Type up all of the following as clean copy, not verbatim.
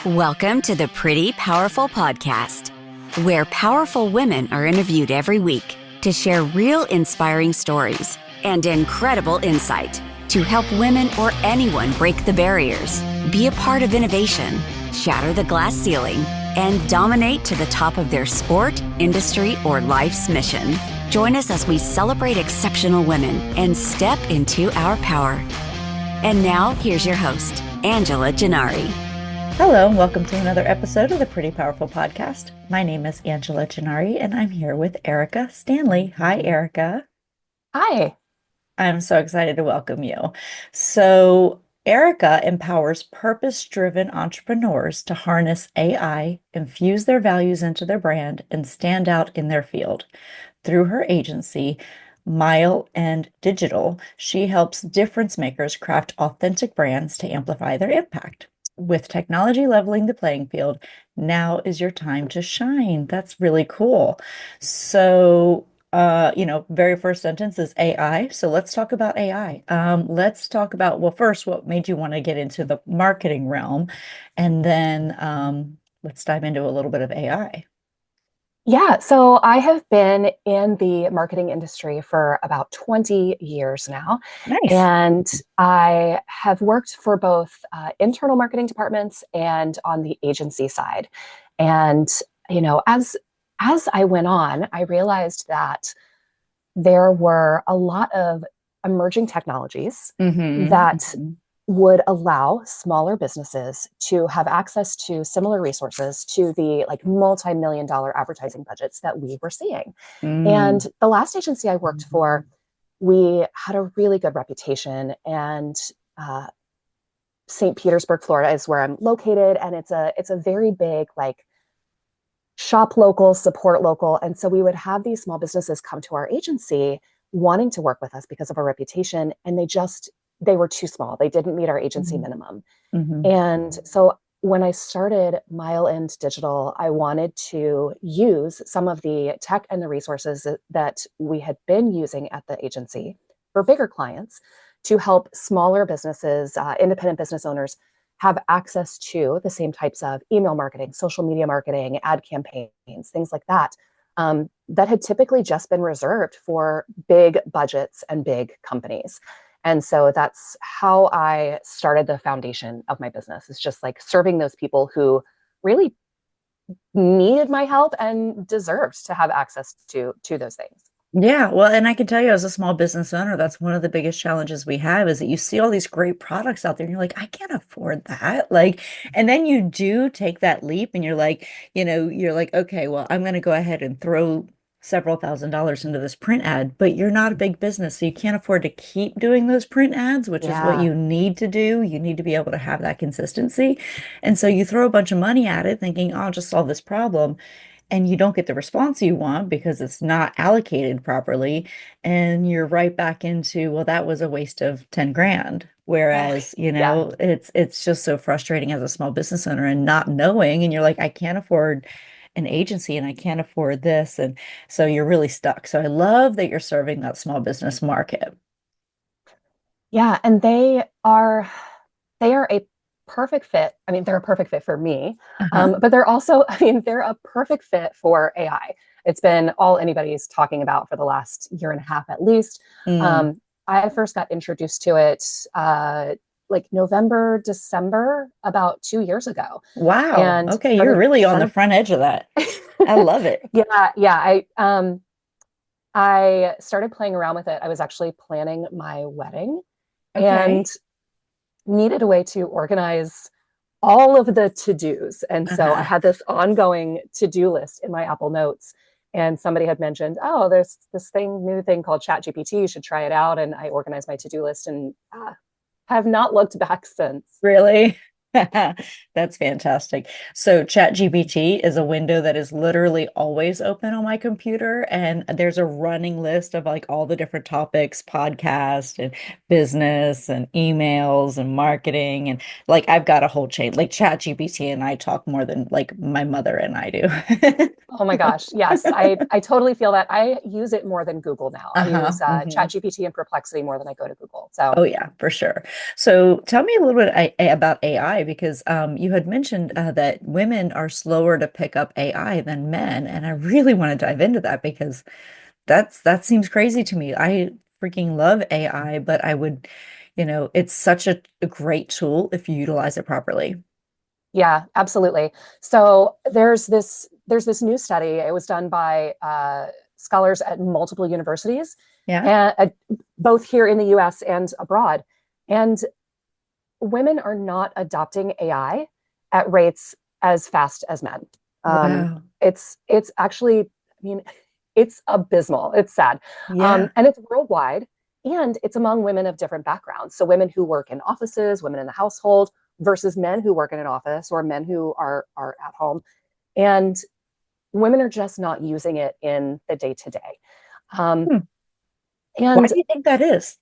Welcome to the Pretty Powerful Podcast, where powerful women are interviewed every week to share real inspiring stories and incredible insight to help women or anyone break the barriers, be a part of innovation, shatter the glass ceiling, and dominate to the top of their sport, industry, or life's mission. Join us as we celebrate exceptional women and step into our power. And now, here's your host, Angela Gennari. Hello, and welcome to another episode of the Pretty Powerful Podcast. My name is Angela Gennari, and I'm here with Erika Stanley. Hi, Erika. Hi. I'm so excited to welcome you. So, Erika empowers purpose-driven entrepreneurs to harness AI, infuse their values into their brand, and stand out in their field. Through her agency, womanowned Digital, she helps difference makers craft authentic brands to amplify their impact. With technology leveling the playing field, now is your time to shine. That's really cool. So, very first sentence is AI. So let's talk about AI. Let's talk about, well, first, what made you want to get into the marketing realm? And then let's dive into a little bit of AI. Yeah, so I have been in the marketing industry for about 20 years now. Nice. And I have worked for both internal marketing departments and on the agency side. And, as I went on, I realized that there were a lot of emerging technologies that would allow smaller businesses to have access to similar resources to the multi-million-dollar advertising budgets that we were seeing. And the last agency I worked for, we had a really good reputation, and St. Petersburg, Florida is where I'm located. And it's a very big, shop local, support local. And so we would have these small businesses come to our agency wanting to work with us because of our reputation. And they were too small. They didn't meet our agency minimum. And so when I started womanowned Digital, I wanted to use some of the tech and the resources that we had been using at the agency for bigger clients to help smaller businesses, independent business owners, have access to the same types of email marketing, social media marketing, ad campaigns, things like that, that had typically just been reserved for big budgets and big companies. And so that's how I started the foundation of my business. It's just serving those people who really needed my help and deserved to have access to those things. Yeah, well, and I can tell you as a small business owner, that's one of the biggest challenges we have is that you see all these great products out there and you're like, I can't afford that. And then you do take that leap and you're like, okay, well, I'm going to go ahead and throw several $1,000s into this print ad, but you're not a big business, so you can't afford to keep doing those print ads, which is what you need to do. You need to be able to have that consistency. And so you throw a bunch of money at it thinking, I'll just solve this problem. And you don't get the response you want because it's not allocated properly. And you're right back into, well, that was a waste of 10 grand. Whereas, it's just so frustrating as a small business owner and not knowing, and you're like, I can't afford an agency and I can't afford this. And so you're really stuck. So I love that you're serving that small business market. Yeah. And they are a perfect fit. I mean, they're a perfect fit for me, but they're also, they're a perfect fit for AI. It's been all anybody's talking about for the last year and a half, at least. I first got introduced to it November, December, about 2 years ago. Wow. And okay. You're really on the front edge of that. I love it. Yeah. I started playing around with it. I was actually planning my wedding and needed a way to organize all of the to-dos. And so I had this ongoing to-do list in my Apple Notes. And somebody had mentioned, oh, there's this new thing called ChatGPT. You should try it out. And I organized my to-do list and have not looked back since. Really? That's fantastic. So ChatGPT is a window that is literally always open on my computer, and there's a running list of all the different topics, podcast and business and emails and marketing, and I've got a whole chain. ChatGPT and I talk more than my mother and I do. Oh my gosh. Yes. I totally feel that. I use it more than Google now. I use ChatGPT and Perplexity more than I go to Google. So. Oh yeah, for sure. So tell me a little bit about AI AI because you had mentioned that women are slower to pick up AI than men, and I really want to dive into that because that seems crazy to me. I freaking love AI, but I would, it's such a great tool if you utilize it properly. Yeah, absolutely. So there's this new study. It was done by scholars at multiple universities, Yeah. and both here in the U.S. and abroad. And women are not adopting AI at rates as fast as men. Wow. It's actually, I mean, it's abysmal. It's sad, Yeah. and it's worldwide, and it's among women of different backgrounds. So women who work in offices, women in the household, versus men who work in an office or men who are at home, and women are just not using it in the day to day. Hmm. Why And do you think that is?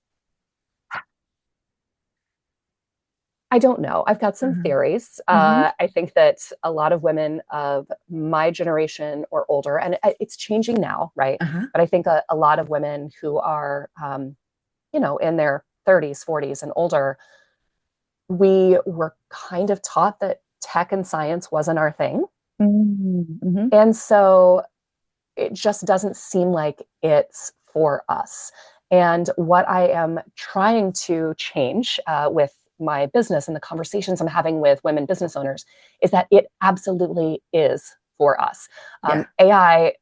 I don't know. I've got some Uh-huh. theories. Hmm. I think that a lot of women of my generation or older, and it's changing now, right? Uh-huh. But I think a lot of women who are, in their 30s, 40s, and older, we were kind of taught that tech and science wasn't our thing. Mm-hmm. And so it just doesn't seem like it's for us. And what I am trying to change with my business and the conversations I'm having with women business owners is that it absolutely is for us. Yeah. AI,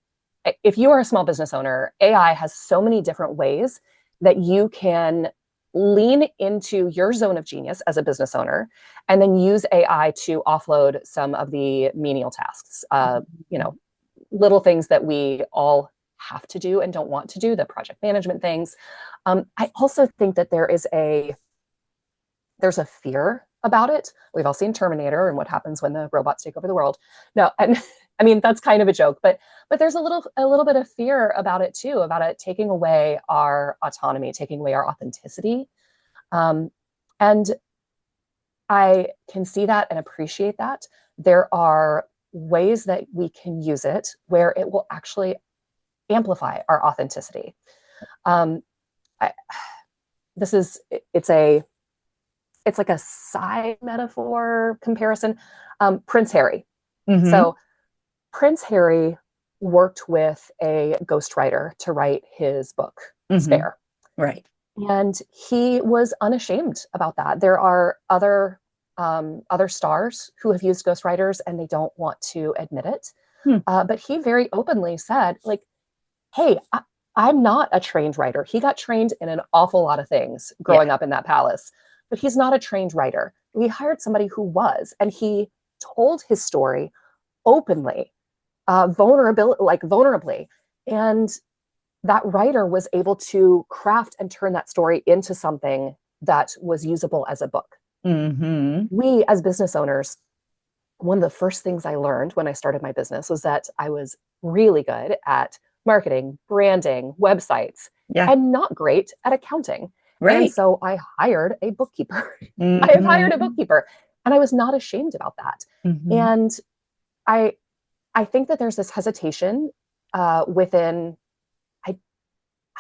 if you are a small business owner, AI has so many different ways that you can lean into your zone of genius as a business owner and then use AI to offload some of the menial tasks. Little things that we all have to do and don't want to do, the project management things. I also think that there's a fear about it. We've all seen Terminator and what happens when the robots take over the world. No, and I mean that's kind of a joke, but there's a little bit of fear about it too, about it taking away our autonomy, taking away our authenticity. Um, and I can see that and appreciate that. There are ways that we can use it where it will actually amplify our authenticity. Um, I, this is it's like a side metaphor comparison. Prince Harry. Hmm. So Prince Harry worked with a ghostwriter to write his book Hmm. Spare, Right. and he was unashamed about that. There are other stars who have used ghostwriters and they don't want to admit it. Hmm. But he very openly said, like, hey, I'm not a trained writer. He got trained in an awful lot of things Yeah. growing up in that palace, but he's not a trained writer. We hired somebody who was, and he told his story openly, vulnerably. And that writer was able to craft and turn that story into something that was usable as a book. Hmm. We, as business owners, one of the first things I learned when I started my business was that I was really good at marketing, branding, websites, Yeah. and not great at accounting. And Right. so I hired a bookkeeper. I have hired a Hmm. bookkeeper, and I was not ashamed about that. Hmm. And I I think that there's this hesitation within I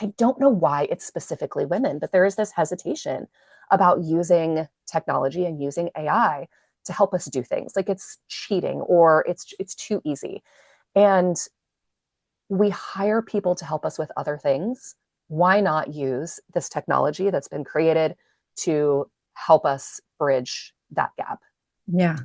I don't know why it's specifically women, but there is this hesitation about using technology and using AI to help us do things. Like it's cheating or it's too easy. And we hire people to help us with other things. Why not use this technology that's been created to help us bridge that gap? Yeah.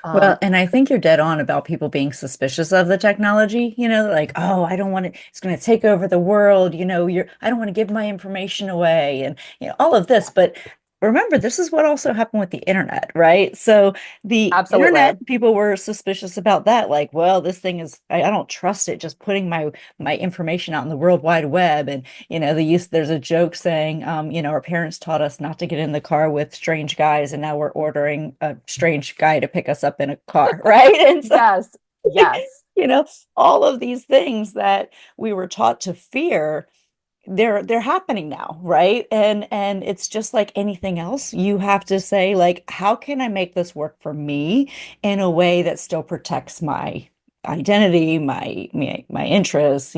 Well, Um, and I think you're dead on about people being suspicious of the technology, like, oh, I don't want it, it's going to take over the world, I don't want to give my information away and, all of this. But remember, this is what also happened with the internet, right? So the Absolutely. internet, people were suspicious about that. Like, well, this thing is, I don't trust it just putting my information out in the World Wide Web. And, there's a joke saying, our parents taught us not to get in the car with strange guys, and now we're ordering a strange guy to pick us up in a car, right? And so, Yes. Yes. you know, all of these things that we were taught to fear, they're happening now, right? And it's just like anything else. You have to say, like, how can I make this work for me in a way that still protects my identity, my interests,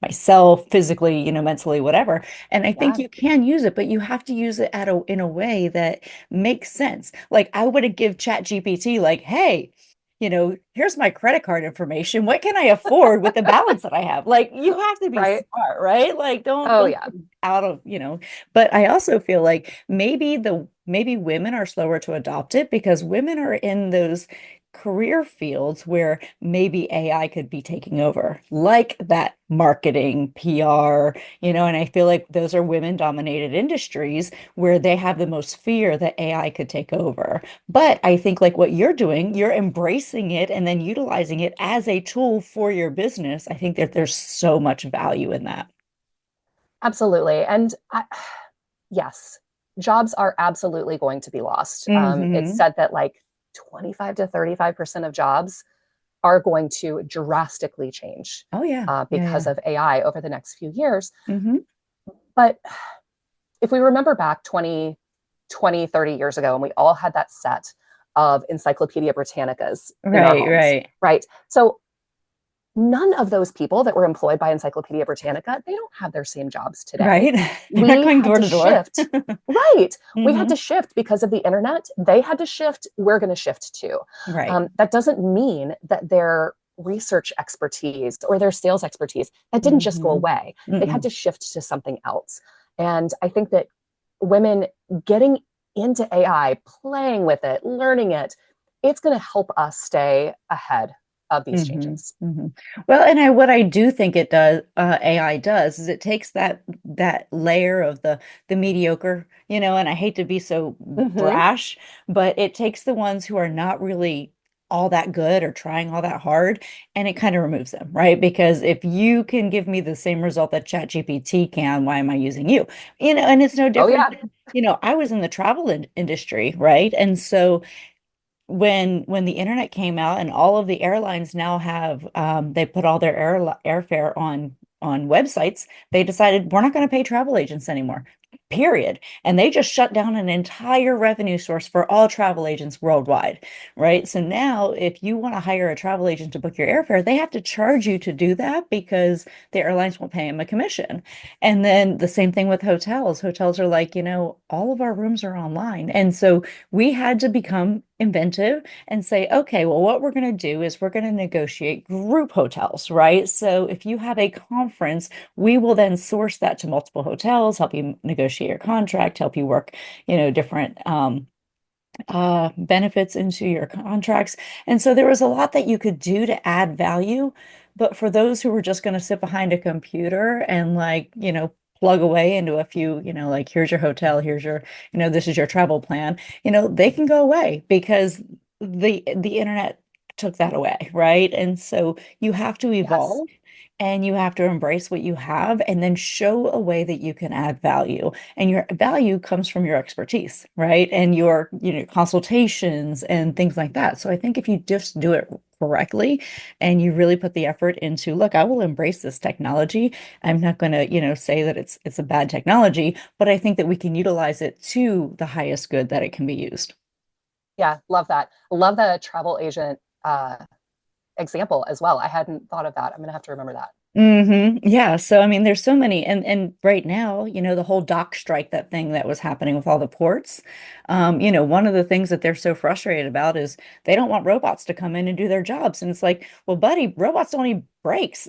myself physically, mentally, whatever. And I think Yeah. you can use it, but you have to use it in a way that makes sense. Like I wouldn't give Chat GPT like, hey, here's my credit card information. What can I afford with the balance that I have? Like you have to be Right. smart, right? Like Oh, don't yeah. out of, but I also feel like maybe women are slower to adopt it because women are in those career fields where maybe AI could be taking over, like that marketing, PR, and I feel like those are women dominated industries where they have the most fear that AI could take over. But I think like what you're doing, you're embracing it and then utilizing it as a tool for your business. I think that there's so much value in that. Absolutely. And yes, jobs are absolutely going to be lost. It's Hmm. said that like 25 to 35% of jobs are going to drastically change Oh yeah. Yeah, because yeah. of AI over the next few years. Hmm. But if we remember back 30 years ago, and we all had that set of Encyclopedia Britannicas in our Right, homes, right. right? So none of those people that were employed by Encyclopedia Britannica, they don't have their same jobs today. Right. They're not We going had door to to door. shift. Right. We had Hmm. to shift because of the internet. They had to shift. We're going to shift too. Right. That doesn't mean that their research expertise or their sales expertise, that didn't just go Hmm. away. They had Mm-mm. to shift to something else. And I think that women getting into AI, playing with it, learning it, it's going to help us stay ahead of these Hmm. changes. Hmm. Well, and what I do think it does, AI does, is it takes that layer of the mediocre, and I hate to be so Mm-hmm. brash, but it takes the ones who are not really all that good or trying all that hard, and it kind of removes them, right? Because if you can give me the same result that ChatGPT can, why am I using you? And it's no Oh, different. yeah. I was in the travel industry, right? And so when the internet came out and all of the airlines now have they put all their airfare on websites, they decided we're not going to pay travel agents anymore, period. And they just shut down an entire revenue source for all travel agents worldwide, right? So now if you want to hire a travel agent to book your airfare, they have to charge you to do that because the airlines won't pay them a commission. And then the same thing with hotels. Hotels are like, all of our rooms are online. And so we had to become inventive and say, okay, well, what we're going to do is we're going to negotiate group hotels, right? So if you have a conference, we will then source that to multiple hotels, help you negotiate your contract, help you work, different benefits into your contracts. And so there was a lot that you could do to add value. But for those who were just going to sit behind a computer and like, plug away into a few, like here's your hotel, here's your, this is your travel plan, they can go away because the internet took that away, right? And so you have to Yes. evolve and you have to embrace what you have and then show a way that you can add value. And your value comes from your expertise, right? And your, consultations and things like that. So I think if you just do it correctly and you really put the effort into, look, I will embrace this technology. I'm not going to, say that it's a bad technology, but I think that we can utilize it to the highest good that it can be used. Yeah. Love that. Love the travel agent example as well. I hadn't thought of that. I'm going to have to remember that. Yeah. So I mean, there's so many, and right now, the whole dock strike, that thing that was happening with all the ports. One of the things that they're so frustrated about is they don't want robots to come in and do their jobs. And it's like, well, buddy, robots don't need breaks.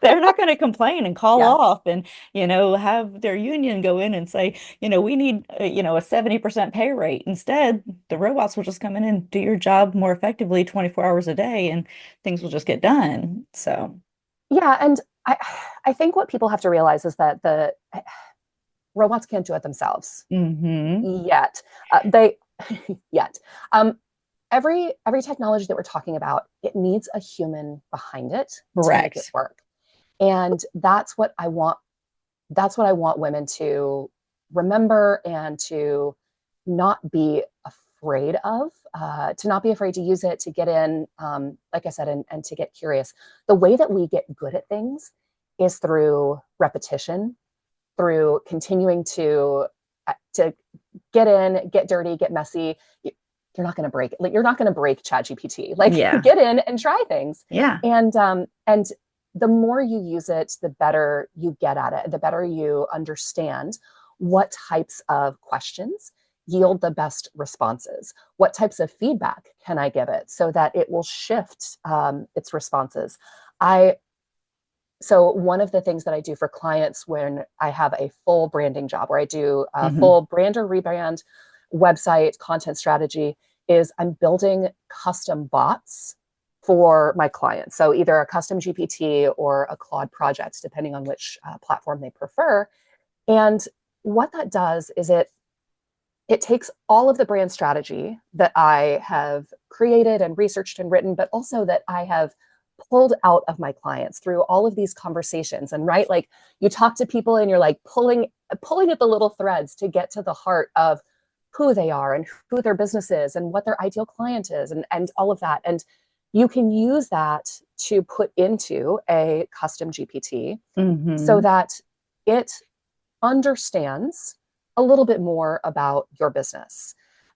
They're not going to complain and call Yes. off and, have their union go in and say, we need, a 70% pay rate. Instead, the robots will just come in and do your job more effectively 24 hours a day and things will just get done. So. Yeah. And I think what people have to realize is that the robots can't do it themselves Hmm. yet. They yet. Um, every technology that we're talking about, it needs a human behind it to make it Correct. work. And that's what I want women to remember and to not be afraid of, to not be afraid to use it, to get in, like I said, and to get curious. The way that we get good at things is through repetition, through continuing to get in, get dirty, get messy. you're not going to break it. Like, you're not going to break ChatGPT. Like, Yeah. get in and try things. Yeah. And the more you use it, the better you get at it, the better you understand what types of questions yield the best responses. What types of feedback can I give it so that it will shift its responses? So one of the things that I do for clients when I have a full branding job, where I do a Hmm. full brand or rebrand, website, content strategy, is I'm building custom bots for my clients. So either a custom GPT or a Claude project, depending on which platform they prefer. And what that does is it takes all of the brand strategy that I have created and researched and written, but also that I have pulled out of my clients through all of these conversations. And right, like, you talk to people and you're like pulling at the little threads to get to the heart of who they are and who their business is and what their ideal client is, and all of that. And you can use that to put into a custom GPT so Hmm. that it understands a little bit more about your business.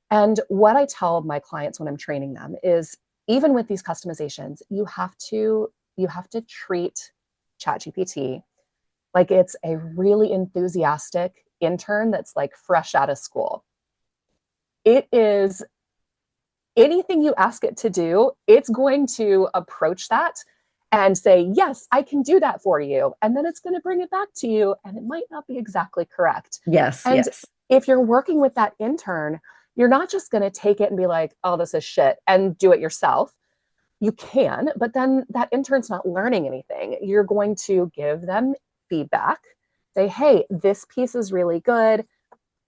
And what I tell my clients when I'm training them is, even with these customizations, you have to treat ChatGPT like it's a really enthusiastic intern that's like fresh out of school. It is, anything you ask it to do, it's going to approach that and say, yes, I can do that for you. And then it's going to bring it back to you, and it might not be exactly correct. Yes. And Yes. if you're working with that intern, you're not just going to take it and be like, oh, this is shit, and do it yourself. You can, but then that intern's not learning anything. You're going to give them feedback, say, hey, this piece is really good,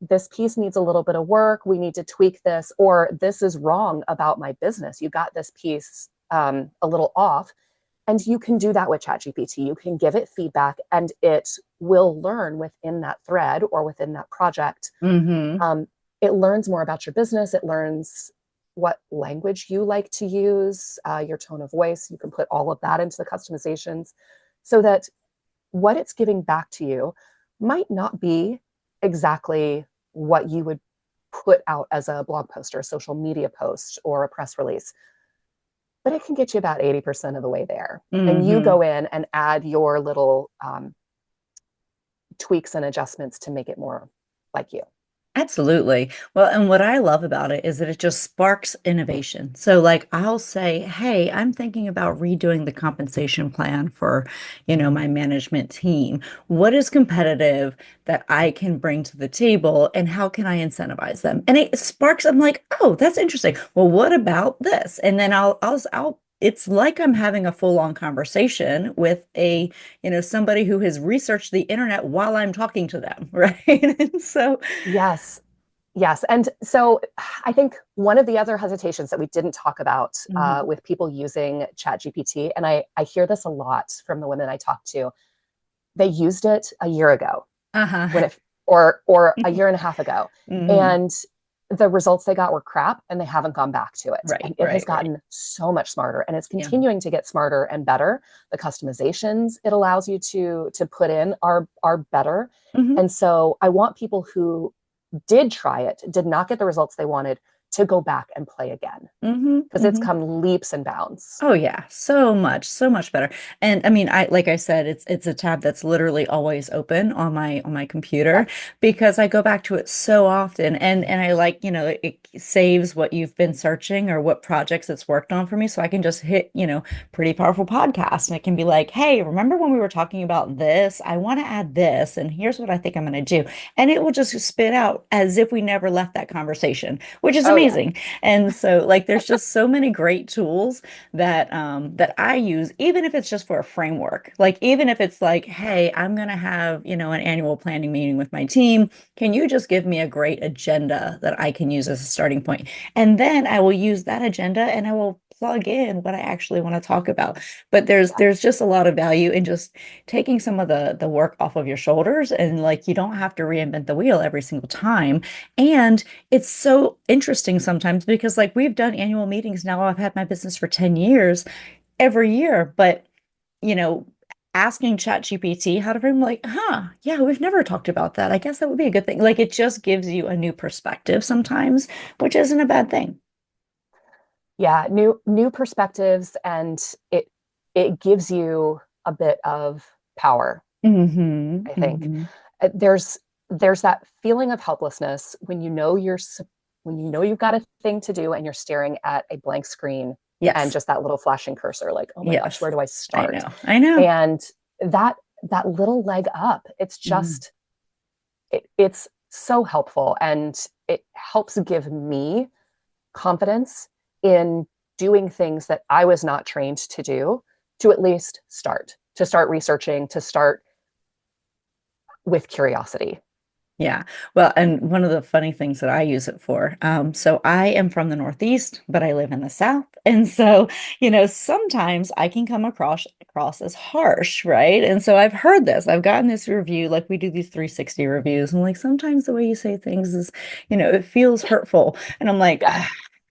this piece needs a little bit of work, we need to tweak this, or this is wrong about my business, you got this piece a little off. And you can do that with ChatGPT. You can give it feedback and it will learn within that thread or within that project. Hmm. um, it learns more about your business. It learns what language you like to use, your tone of voice. You can put all of that into the customizations so that what it's giving back to you might not be exactly what you would put out as a blog post or a social media post or a press release, but it can get you about 80% of the way there. And you Hmm. go in and add your little tweaks and adjustments to make it more like you. Absolutely. Well, and what I love about it is that it just sparks innovation. So, like, I'll say, hey, I'm thinking about redoing the compensation plan for, my management team. What is competitive that I can bring to the table, and how can I incentivize them? And it sparks, I'm like, oh, that's interesting. Well, what about this? And then it's like I'm having a full-on conversation with somebody who has researched the internet while I'm talking to them, right? And so, Yes. Yes. And so I think one of the other hesitations that we didn't talk about mhm. with people using ChatGPT, and I hear this a lot from the women I talk to, they used it a year ago when Uh-huh. it, or a year and a half ago. Hmm. And the results they got were crap, and they haven't gone back to it. Right, And it has right, right. gotten so much smarter, and it's Yeah. continuing to get smarter and better. The customizations it allows you to put in are better. Hmm. And so I want people who did try it, did not get the results they wanted, to go back and play again, Hmm. because it's Hmm. come leaps and bounds. Oh yeah, so much better. And I mean, like I said, it's a tab that's literally always open on my computer Yep. because I go back to it so often, and I like, it saves what you've been searching or what projects it's worked on for me, so I can just hit, pretty powerful podcast, and it can be like, hey, remember when we were talking about this? I want to add this, and here's what I think I'm going to do, and it will just spit out as if we never left that conversation, which is Oh yeah. amazing. And so, like, there's just so many great tools that I use, even if it's just for a framework. Like, even if it's like, hey, I'm gonna have, an annual planning meeting with my team. Can you just give me a great agenda that I can use as a starting point? And then I will use that agenda and I will plug in what I actually want to talk about. But there's Yeah. there's just a lot of value in just taking some of the work off of your shoulders, and like you don't have to reinvent the wheel every single time. And it's so interesting sometimes because like we've done annual meetings now. I've had my business for 10 years every year, but you know, asking ChatGPT how to frame like, yeah, we've never talked about that. I guess that would be a good thing. Like it just gives you a new perspective sometimes, which isn't a bad thing. Yeah, new perspectives, and it gives you a bit of power, Mm-hmm. I think. Mm-hmm. There's that feeling of helplessness when you know when you know you've got a thing to do and you're staring at a blank screen and Yes. just that little flashing cursor, like, oh my gosh, Yes. where do I I start? know. I know. And that that little leg up, it's Mm-hmm. just it's so helpful, and it helps give me confidence in doing things that I was not trained to do, to at least to start researching, to start with curiosity. Yeah. Well, and one of the funny things that I use it for, so I am from the Northeast, but I live in the South. And so, sometimes I can come across as harsh, right? And so I've heard this. I've gotten this review, like we do these 360 reviews, and like sometimes the way you say things is, it feels hurtful. And I'm like, Yeah.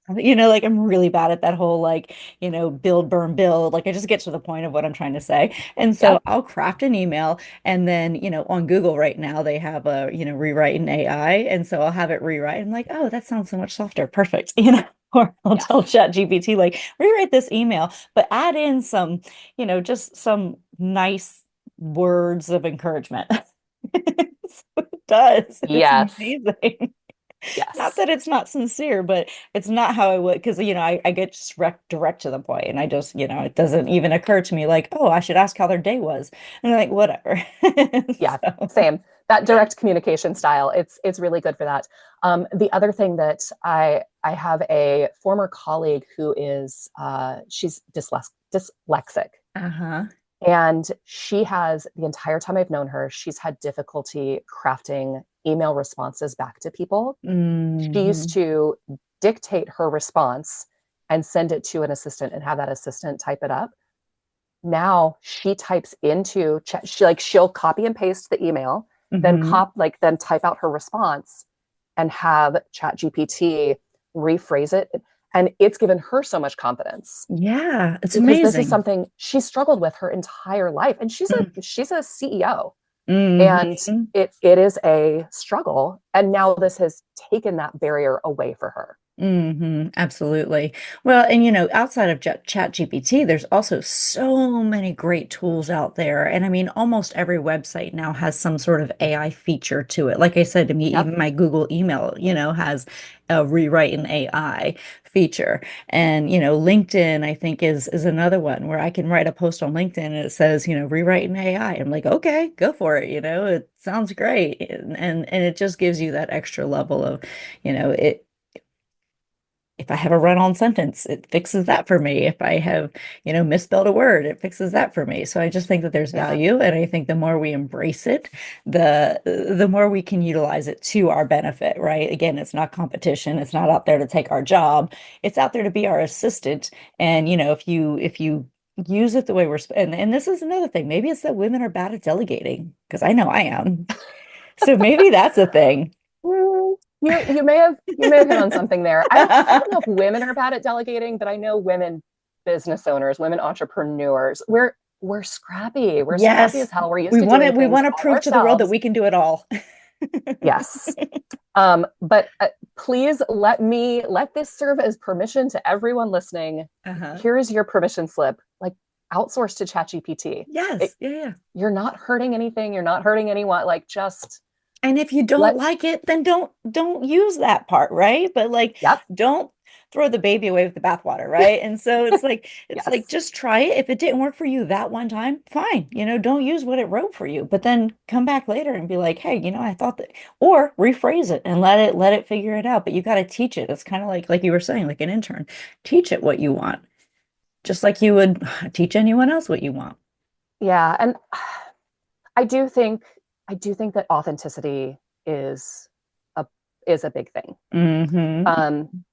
like I'm really bad at that whole like, build, burn, build. Like I just get to the point of what I'm trying to say. And so Yep. I'll craft an email and then, on Google right now they have a, rewrite in AI. And so I'll have it rewrite. I'm like, oh, that sounds so much softer. Perfect. Or I'll tell Yes. Chat GPT like rewrite this email, but add in some, just some nice words of encouragement. So it does. It's Yes. amazing. Not Yes. that it's not sincere, but it's not how I would, because, I get just direct to the point, and I just, it doesn't even occur to me like, oh, I should ask how their day was. And I'm like, whatever. Yeah. So, Same. That direct communication style, it's really good for that. The other thing that I have a former colleague who is she's dyslexic. uh-huh. And she has, the entire time I've known her, she's had difficulty crafting email responses back to people. She used Hmm. to dictate her response and send it to an assistant and have that assistant type it up. Now she types into chat, she'll copy and paste the email, Hmm. then type out her response and have Chat GPT rephrase it. And it's given her so much confidence Yeah, it's because this is amazing. something she struggled with her entire life. And she's a CEO, and Mm-hmm. it is a struggle. And now this has taken that barrier away for her. Absolutely. Well, and outside of Chat GPT, there's also so many great tools out there. And I mean, almost every website now has some sort of AI feature to it. Like I said to me, Yep. even my Google email, has a rewrite in AI feature. And, LinkedIn, I think is another one where I can write a post on LinkedIn and it says, rewrite in AI. I'm like, okay, go for it. It sounds great. And it just gives you that extra level of, it if I have a run-on sentence, it fixes that for me. If I have, misspelled a word, it fixes that for me. So I just think that there's Yeah. value, and I think the more we embrace it, the more we can utilize it to our benefit, right? Again, it's not competition. It's not out there to take our job. It's out there to be our assistant. And if you use it the way and this is another thing. Maybe it's that women are bad at delegating, because I know I am. So maybe that's a thing. You may have hit on something there. I don't know if women are bad at delegating, but I know women business owners, women entrepreneurs, we're scrappy. We're scrappy Yes, as hell. We're used we to want to doing we things want to all prove to the world that ourselves. we can do it all. Yes. But please let this serve as permission to everyone listening. Uh-huh. Here is your permission slip. Like, outsource to ChatGPT. Yes. Yeah, yeah. You're not hurting anything. You're not hurting anyone. Like, just And if you don't let. like it, then don't use that part, right? But like Yep. don't throw the baby away with the bathwater, right? And so it's like Yes. just try it. If it didn't work for you that one time, fine. Don't use what it wrote for you, but then come back later and be like, "Hey, I thought that," or rephrase it and let it figure it out. But you got to teach it. It's kind of like you were saying, like an intern. Teach it what you want, just like you would teach anyone else what you want. Yeah. And I do think I do think that authenticity is a is a big thing. Hmm. Um,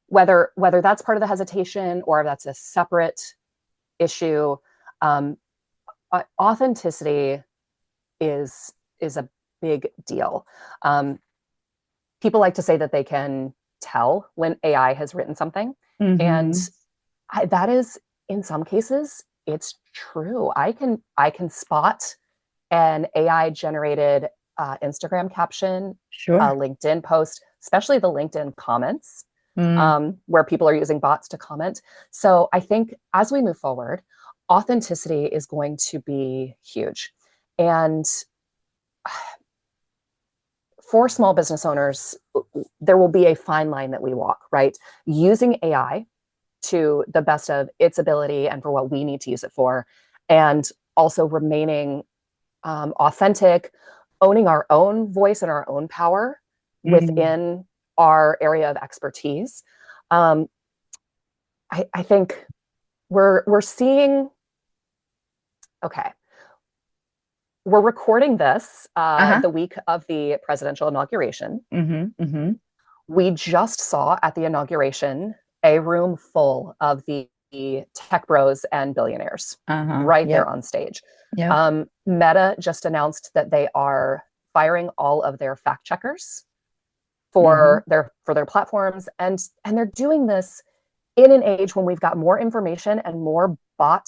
whether that's part of the hesitation or if that's a separate issue, um, authenticity is a big deal. Um, People like to say that they can tell when AI has written something, and Hmm. that is, in some cases, it's true. I can spot an AI generated Instagram caption, a Sure. LinkedIn post, especially the LinkedIn comments. Mm, where people are using bots to comment. So I think as we move forward, authenticity is going to be huge. And for small business owners, there will be a fine line that we walk, right? Using AI to the best of its ability and for what we need to use it for, and also remaining authentic, owning our own voice and our own power mm, within our area of expertise. Um, I think we're seeing. Okay, we're recording this uh-huh. the week of the presidential inauguration. Mm-hmm. Mm-hmm. We just saw at the inauguration a room full of the tech bros and billionaires Uh-huh. right there Yep. on stage. Yep. Meta just announced that they are firing all of their fact checkers Mm-hmm. for their platforms, and they're doing this in an age when we've got more information and more bot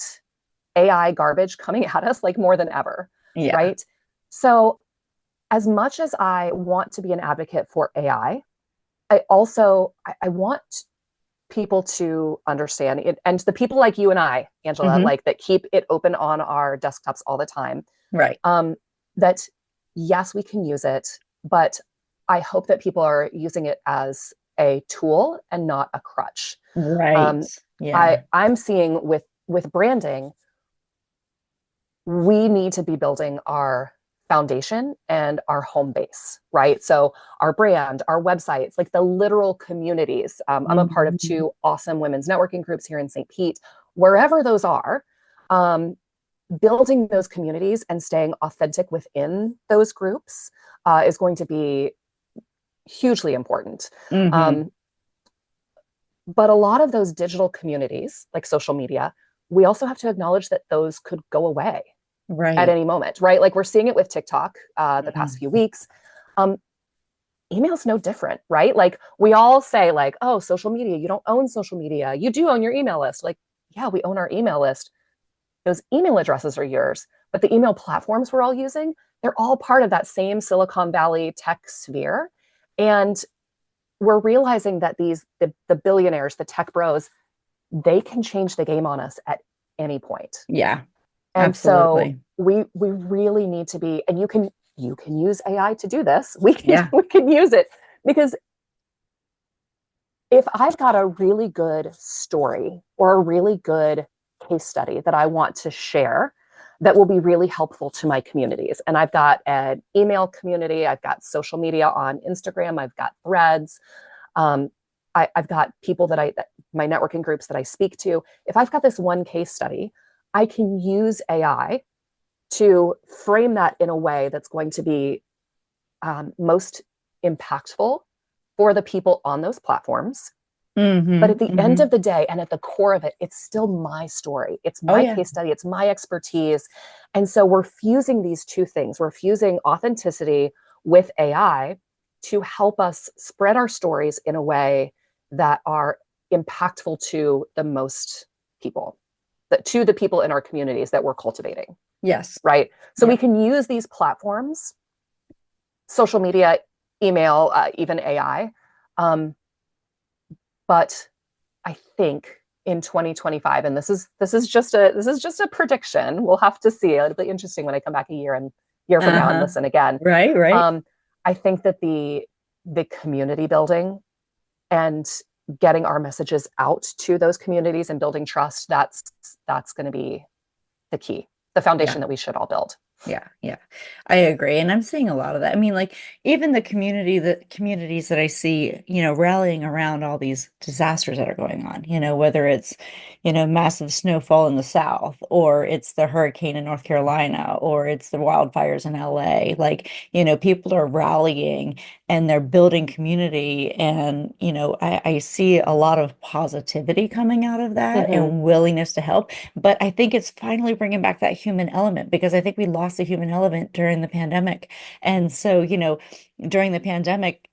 AI garbage coming at us like more than ever, Yeah. right? So as much as I want to be an advocate for AI, I also I want people to understand it, and the people like you and I, Angela, Mm-hmm. like that keep it open on our desktops all the time. Right. That yes, we can use it, but I hope that people are using it as a tool and not a crutch. Right. Um, Yeah. I'm seeing with branding, we need to be building our foundation and our home base, right? So our brand, our websites, like the literal communities. I'm a part of Mm-hmm. two awesome women's networking groups here in St. Pete. Wherever those are, um, building those communities and staying authentic within those groups is going to be hugely important. Mm-hmm. Um, but a lot of those digital communities, like social media, we also have to acknowledge that those could go away at Right. any moment, right? Like we're seeing it with TikTok the past few Mm-hmm. weeks. Um, Email's no different, right? Like we all say, like, oh, social media, you don't own social media. You do own your email list. Like, yeah, we own our email list. Those email addresses are yours, but the email platforms we're all using, they're all part of that same Silicon Valley tech sphere. And we're realizing that the billionaires, the tech bros, they can change the game on us at any point. Yeah. And so Absolutely. we really need to be, and you can use AI to do this. We can Yeah. we can use it because if I've got a really good story or a really good case study that I want to share that will be really helpful to my communities. And I've got an email community, I've got social media on Instagram, I've got threads, um, I've got people my networking groups that I speak to. If I've got this one case study, I can use AI to frame that in a way that's going to be most impactful for the people on those platforms. But Mm-hmm. at the end Mm-hmm. of the day, and at the core of it, it's still my story. It's Oh my yeah. case study. It's my expertise. And so we're fusing these two things. We're fusing authenticity with AI to help us spread our stories in a way that are impactful to the most people, to the people in our communities that we're cultivating, Yes. right? So we Yeah. can use these platforms, social media, email, even AI. Um, but I think in 2025, and this is just a prediction. We'll have to see. It'll be interesting when I come back a year from now and Uh-huh. listen again. Right, right. Um, I think that the community building and getting our messages out to those communities and building trust, that's going to be the key, the Yeah. foundation that we should all build. Yeah, yeah, I agree. And I'm seeing a lot of that. I mean, like even the communities that I see, rallying around all these disasters that are going on, whether it's, massive snowfall in the South, or it's the hurricane in North Carolina, or it's the wildfires in LA. Like, people are rallying and they're building community. And, I see a lot of positivity coming out of that Mm-hmm. and willingness to help. But I think it's finally bringing back that human element because I think we lost the human element during the pandemic. And so, during the pandemic,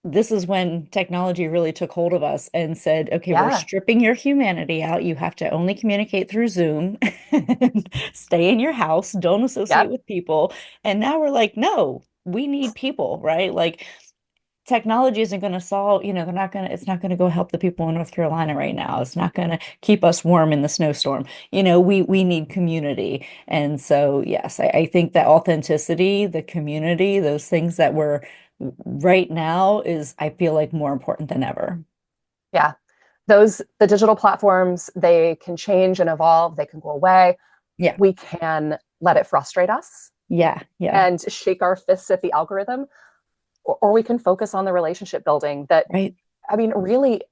this is when technology really took hold of us and said, okay, we're Yeah. stripping your humanity out. You have to only communicate through Zoom and stay in your house, don't associate Yep. with people. And now we're like, no, we need people, right? Like, technology isn't going to solve, it's not going to go help the people in North Carolina right now. It's not going to keep us warm in the snowstorm. We need community. And so, yes, I think that authenticity, the community, those things that we're right now is, I feel like, more important than ever. Yeah. The digital platforms, they can change and evolve, they can go away. Yeah. We can let it frustrate us Yeah. Yeah. and shake our fists at the algorithm, or we can focus on the relationship building that, Right. I mean, really,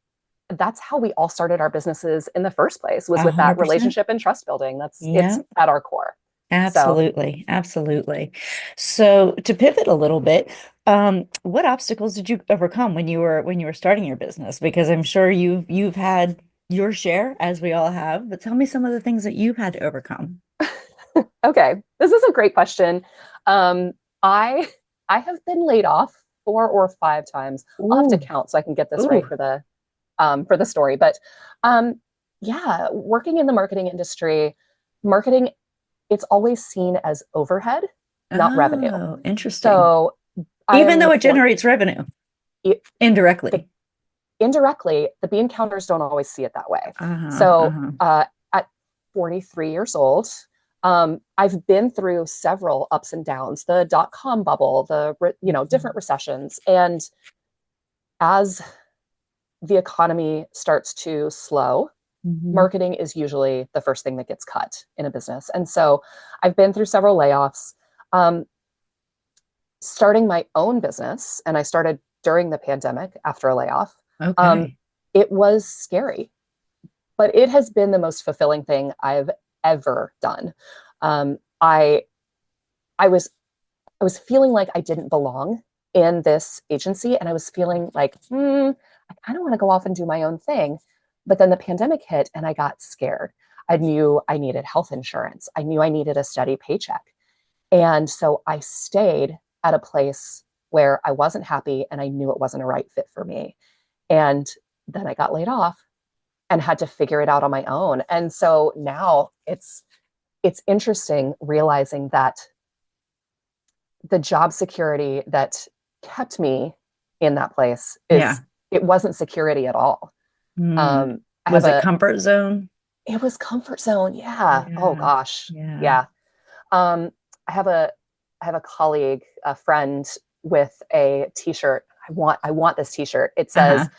that's how we all started our businesses in the first place, was with that 100%. relationship and trust building. It's Yeah. at our core. So, Absolutely. Absolutely. So to pivot a little bit, what obstacles did you overcome when you were starting your business? Because I'm sure you've had your share, as we all have, but tell me some of the things that you've had to overcome. okay, this is a great question. Um, I I have been laid off 4 or 5 times. I'll have to Ooh, count so I can get this right ooh. for the story. But um, yeah, working in the marketing industry, marketing, it's always seen as overhead, not revenue. Oh, interesting. So I Even am though it for generates revenue it, the, indirectly. indirectly, the bean counters don't always see it that way. Uh-huh, So uh-huh. at 43 years old, I've been through several ups and downs, the dot-com bubble, different recessions, and as the economy starts to slow, Mhm. marketing is usually the first thing that gets cut in a business. And so I've been through several layoffs. Um, Starting my own business, and I started during the pandemic after a layoff, um, Okay. it was scary, but it has been the most fulfilling thing I've ever done. Um, I I was I was feeling like I didn't belong in this agency, and I was feeling like, I kind of want to go off and do my own thing. But then the pandemic hit, and I got scared. I knew I needed health insurance. I knew I needed a steady paycheck. And so I stayed at a place where I wasn't happy and I knew it wasn't a right fit for me. And then I got laid off and had to figure it out on my own. And so now it's interesting realizing that the job security that kept me in that place Yeah. is it wasn't security at all. Hmm. I have Was it a comfort zone? It was comfort zone. Yeah. Oh Yeah. gosh. Yeah. Yeah. Um, I have a I have a colleague, a friend with a t-shirt. I want this t-shirt. It Uh-huh. says,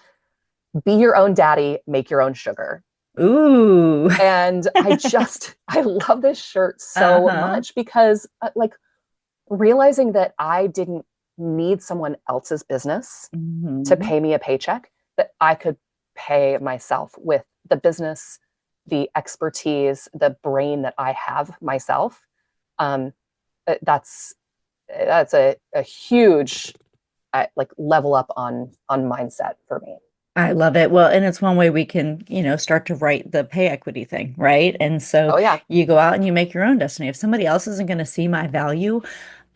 "Be your own daddy, make your own sugar." Ooh. And I love this shirt so Uh-huh. much because like realizing that I didn't need someone else's business to Hmm. pay me a paycheck, that I could pay myself with the business, the expertise, the brain that I have myself. Um, that's a huge like level up on mindset for me. I love it. Well, and it's one way we can, start to write the pay equity thing, right? And so Oh yeah, you go out and you make your own destiny. If somebody else isn't going to see my value,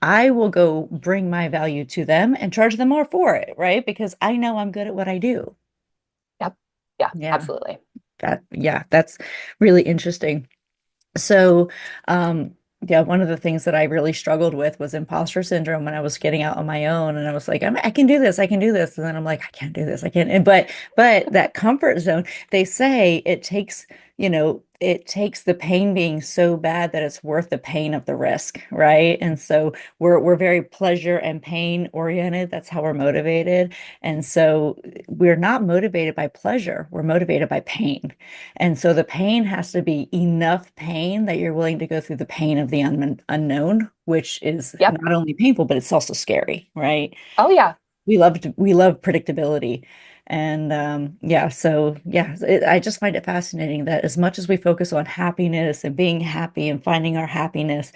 I will go bring my value to them and charge them more for it, right? Because I know I'm good at what I do. yep, yeah, Yeah, absolutely. that's really interesting. So, yeah, one of the things that I really struggled with was imposter syndrome when I was getting out on my own, and I was like, I can do this, I can do this, and then I'm like, I can't do this, I can't. But that comfort zone, they say it takes the pain being so bad that it's worth the pain of the risk, right? And so we're very pleasure and pain oriented. That's how we're motivated, and so we're not motivated by pleasure, we're motivated by pain. And so the pain has to be enough pain that you're willing to go through the pain of the unknown, which is Yep. not only painful, but it's also scary, right? Oh yeah. We love predictability. And yeah, so yeah, I just find it fascinating that as much as we focus on happiness and being happy and finding our happiness,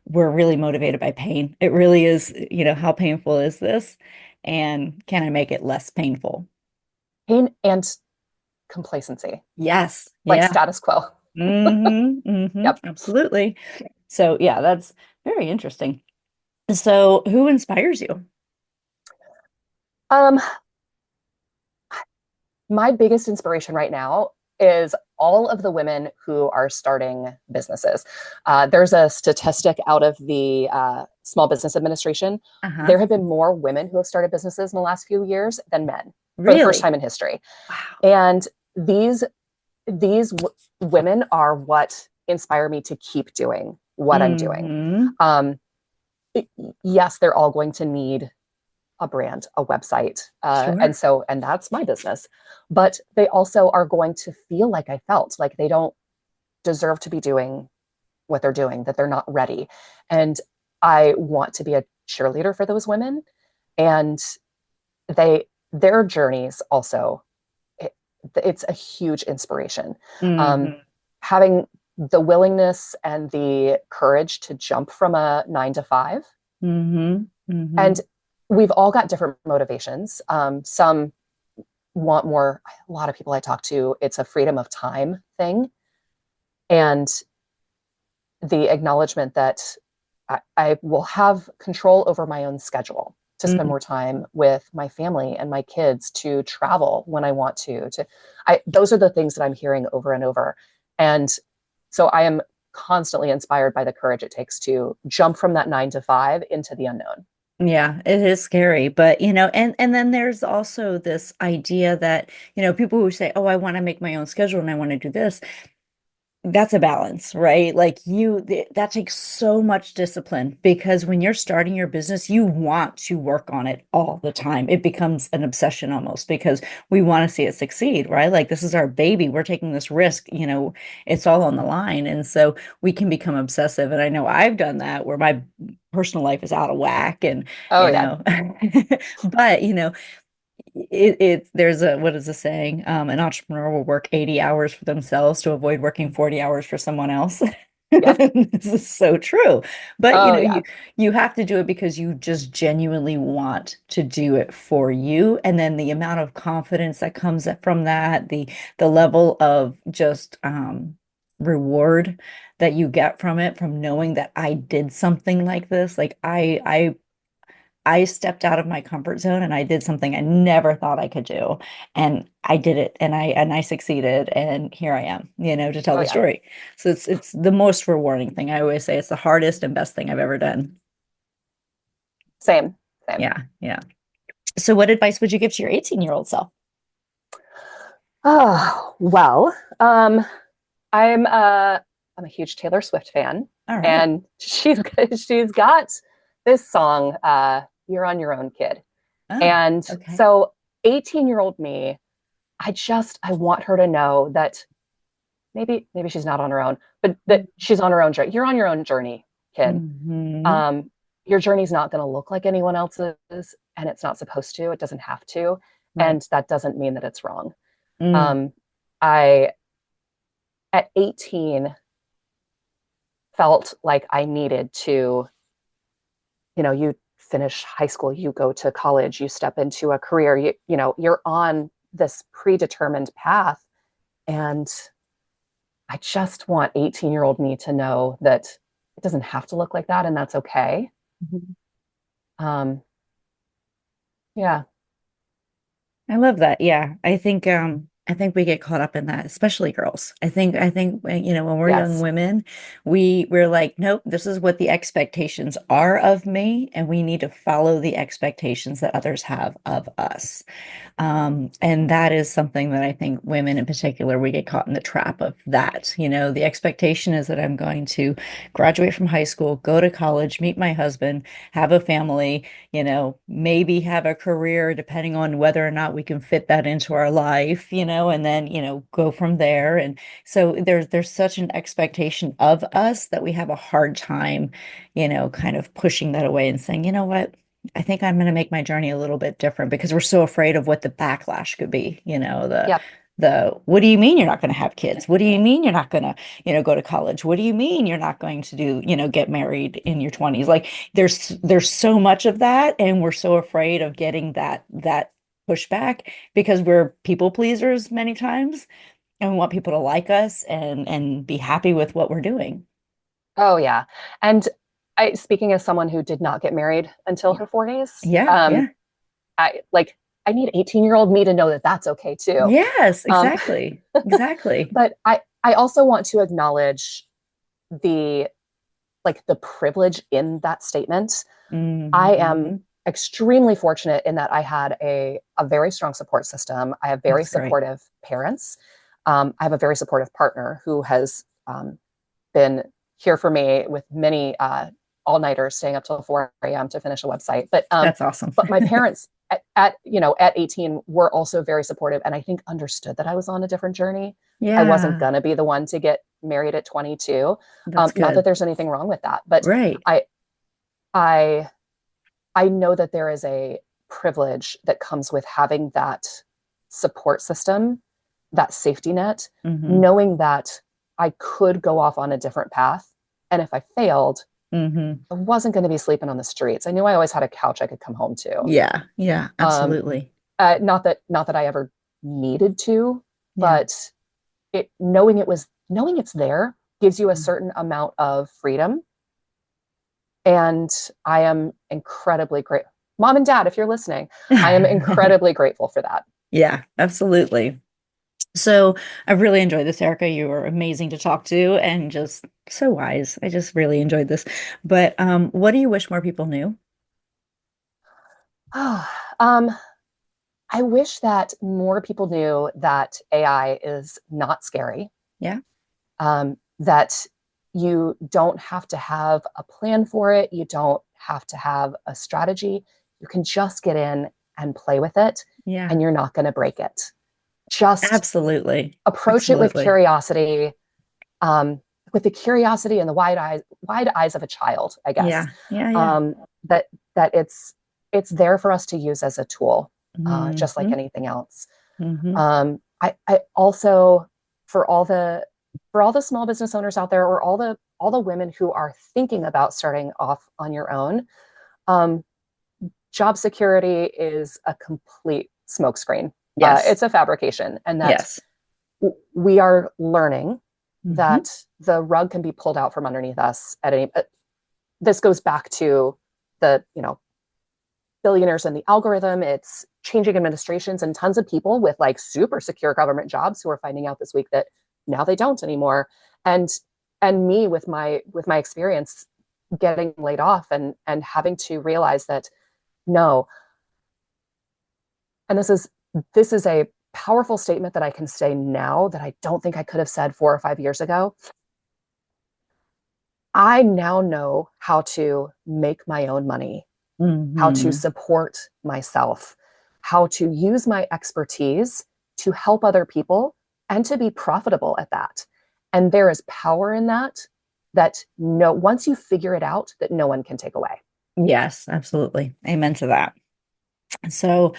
we're really motivated by pain. It really is, how painful is this? And can I make it less painful? Pain and complacency, Yes. like Yeah. status quo. Yep. Absolutely. So yeah, that's very interesting. So who inspires you? Um, my biggest inspiration right now is all of the women who are starting businesses. There's a statistic out of the small business administration, Uh-huh. there have been more women who have started businesses in the last few years than men for the first Really? time in history. Wow. And these women are what inspire me to keep doing what I'm doing. Mm-hmm. Um, yes, they're all going to need a brand, a website. Sure. And that's my business. But they also are going to feel like I felt like they don't deserve to be doing what they're doing, that they're not ready. And I want to be a cheerleader for those women. And their journeys also, it's a huge inspiration. Um, Mm-hmm. Having the willingness and the courage to jump from a 9 to 5. Mm-hmm. Mm-hmm. And we've all got different motivations. Some want more, a lot of people I talk to, it's a freedom of time thing. And the acknowledgement that I will have control over my own schedule to spend more time with my family and my kids, to travel when I want to those are the things that I'm hearing over and over. And so I am constantly inspired by the courage it takes to jump from that 9 to 5 into the unknown. Yeah, it is scary, but and then there's also this idea that, people who say, "Oh, I want to make my own schedule and I want to do this." That's a balance, right? Like that takes so much discipline, because when you're starting your business, you want to work on it all the time. It becomes an obsession almost, because we want to see it succeed, right? Like, this is our baby. We're taking this risk, it's all on the line. And so we can become obsessive. And I know I've done that, where my personal life is out of whack, and, Oh you yeah. know, but, there's a, what is the saying? An entrepreneur will work 80 hours for themselves to avoid working 40 hours for someone else. Yep. This is so true. But Oh yeah. you have to do it because you just genuinely want to do it for you. And then the amount of confidence that comes from that, the level of just reward that you get from it, from knowing that I did something like this. Like, I stepped out of my comfort zone and I did something I never thought I could do. And I did it, and I succeeded, and here I am, to tell Oh the yeah. story. So it's the most rewarding thing. I always say it's the hardest and best thing I've ever done. Same. Same. Yeah, yeah. So what advice would you give to your 18-year-old self? Oh, well, I'm a huge Taylor Swift fan, All right. and she's got this song, "You're on Your Own, Kid." Oh, And okay. so 18-year-old me, I want her to know that maybe she's not on her own, but that she's on her own journey. You're on your own journey, kid. Hmm. Um, your journey's not going to look like anyone else's, and it's not supposed to. It doesn't have to, Right. and that doesn't mean that it's wrong. Mm. Um, I at 18 felt like I needed to, you finish high school, you go to college, you step into a career, you're on this predetermined path. And I just want 18-year-old me to know that it doesn't have to look like that, and that's okay. Mhm. Um, yeah. I love that. Yeah. I think we get caught up in that, especially girls. I think when we're young Yes. women, we're like, nope, this is what the expectations are of me, and we need to follow the expectations that others have of us. And that is something that I think women in particular, we get caught in the trap of that. The expectation is that I'm going to graduate from high school, go to college, meet my husband, have a family, maybe have a career, depending on whether or not we can fit that into our life, and then, go from there. And so there's such an expectation of us that we have a hard time, kind of pushing that away and saying, you know what? I think I'm going to make my journey a little bit different, because we're so afraid of what the backlash could be. Yep. What do you mean you're not going to have kids? What do you mean you're not going to, go to college? What do you mean you're not going to do, get married in your 20s? Like, there's so much of that, and we're so afraid of getting that pushback, because we're people pleasers many times, and we want people to like us and be happy with what we're doing. Oh yeah. And speaking as someone who did not get married until her 40s, Yeah, yeah. I need 18-year-old me to know that that's okay too. Yes, Um, exactly. Exactly. but I also want to acknowledge the like the privilege in that statement. Mhm. I am extremely fortunate in that I had a very strong support system. I have very That's great. supportive parents. I have a very supportive partner who has been here for me with many all-nighters, staying up till 4 a.m. to finish a website. That's awesome. But my parents at 18 were also very supportive, and I think understood that I was on a different journey. I wasn't Yeah, gonna be the one to get married at 22. that's Not good. that there's anything wrong with that, but Right. I know that there is a privilege that comes with having that support system, that safety net, Mhm. knowing that I could go off on a different path. And if I failed, Mhm. I wasn't going to be sleeping on the streets. I knew I always had a couch I could come home to. Yeah, yeah, Um, absolutely. not that I ever needed to, Yeah. but knowing it's there gives you a certain amount of freedom. And I am incredibly grateful. Mom and Dad, if you're listening, I am incredibly grateful for that. Yeah, absolutely. So I really enjoyed this, Erica. You were amazing to talk to and just so wise. I just really enjoyed this. But what do you wish more people knew? um, I wish that more people knew that AI is not scary, Yeah. that you don't have to have a plan for it. You don't have to have a strategy. You can just get in and play with it, Yeah. and you're not going to break it. Just Absolutely. approach it with Absolutely. curiosity, with the curiosity and the wide eyes of a child, I guess. Yeah. Yeah. Yeah. That it's there for us to use as a tool, just like Hmm. anything else. Hmm. I also, for all the small business owners out there, or all the women who are thinking about starting off on your own, job security is a complete smokescreen. Yes. It's a fabrication, and that Yes. we are learning Hmm. that the rug can be pulled out from underneath us at any. This goes back to the billionaires and the algorithm. It's changing administrations, and tons of people with like super secure government jobs who are finding out this week that now they don't anymore. And me with my experience getting laid off and having to realize that no. And this is a powerful statement that I can say now that I don't think I could have said 4 or 5 years ago. I now know how to make my own money, how to Hmm. support myself, how to use my expertise to help other people, and to be profitable at that. And there is power in that, once you figure it out, that no one can take away. Yes, absolutely. Amen to that. So,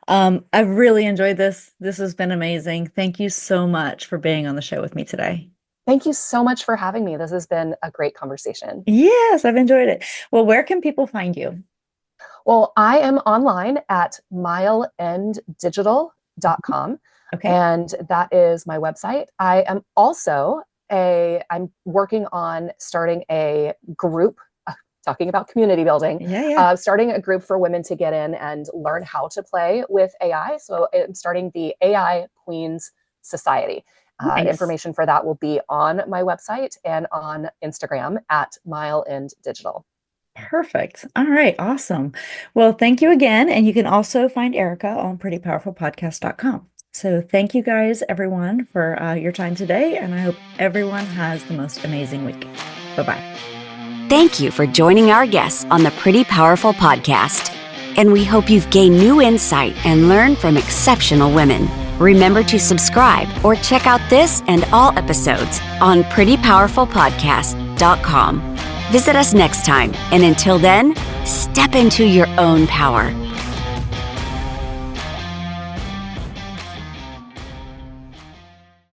I've really enjoyed this. This has been amazing. Thank you so much for being on the show with me today. Thank you so much for having me. This has been a great conversation. Yes, I've enjoyed it. Well, where can people find you? Well, I am online at mileenddigital.com, Okay. and that is my website. I am also I'm working on starting a group, talking about community building, Yeah, yeah. starting a group for women to get in and learn how to play with AI. So I'm starting the AI Queens Society. Nice. Information for that will be on my website and on Instagram at mileenddigital. Perfect. All right, awesome. Well, thank you again. And you can also find Erica on prettypowerfulpodcast.com. So thank you guys, everyone, for your time today. And I hope everyone has the most amazing week. Bye-bye. Thank you for joining our guests on the Pretty Powerful Podcast. And we hope you've gained new insight and learned from exceptional women. Remember to subscribe or check out this and all episodes on prettypowerfulpodcast.com. Visit us next time, and until then, step into your own power.